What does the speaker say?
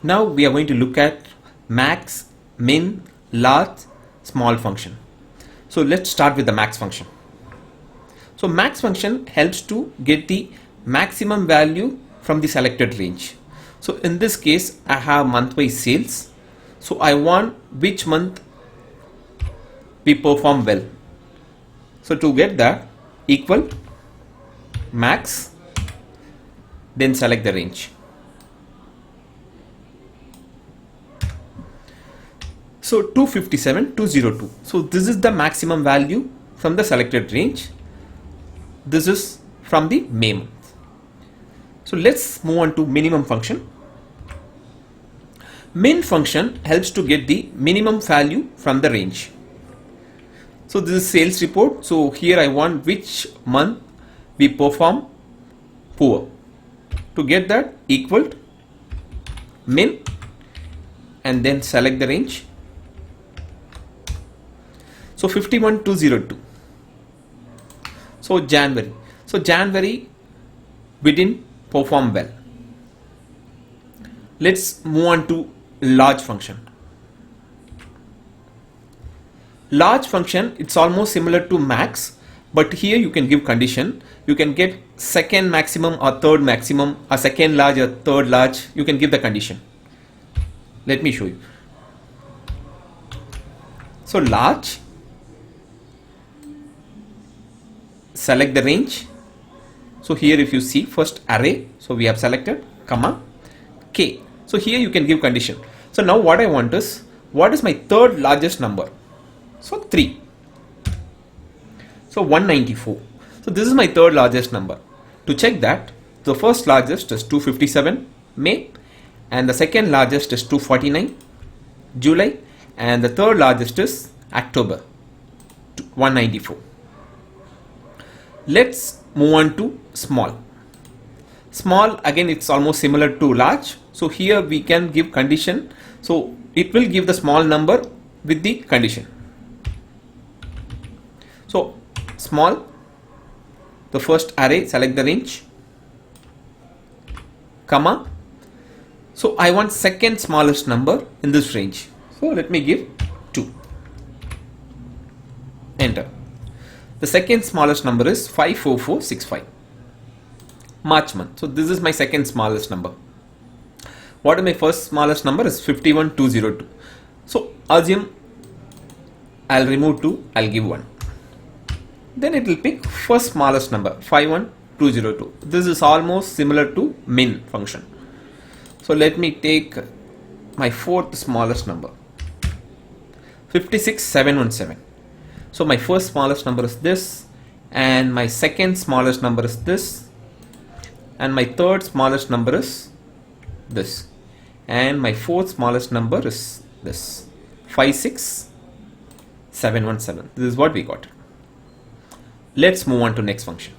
Now we are going to look at max, min, large, small function. So let's start with the max function. So max function helps to get the maximum value from the selected range. So in this case, I have month-wise sales. So I want which month we perform well. So to get that, equal max, then select the range. So 257, 202. So this is the maximum value from the selected range. This is from the May month. So let's move on to minimum function. Min function helps to get the minimum value from the range. So this is sales report. So here I want which month we perform poor. To get that, equal min and then select the range. So 51, 202. So January. So January we didn't perform well. Let's move on to large function. Large function, it's almost similar to max, but here you can give condition. You can get second maximum or third maximum, or second large or third large. You can give the condition. Let me show you. So large, select the range. So here if you see first array, so we have selected comma k. So here you can give condition. So now what I want is, what is my third largest number? So 3. So 194. So this is my third largest number. To check that, the first largest is 257 May, and the second largest is 249 July, and the third largest is October 194. Let's move on to small. Small, again it's almost similar to large. So here we can give condition. So it will give the small number with the condition. So small, the first array, select the range, comma. So I want second smallest number in this range. So let me give 2. Enter. The second smallest number is 54465. March month. So this is my second smallest number. What is my first smallest number? Is 51202. So assume I'll remove 2, I'll give 1. Then it will pick first smallest number 51202. This is almost similar to min function. So let me take my fourth smallest number 56717. So my first smallest number is this, and my second smallest number is this, and my third smallest number is this, and my fourth smallest number is this 56717. This is what we got. Let's move on to next function.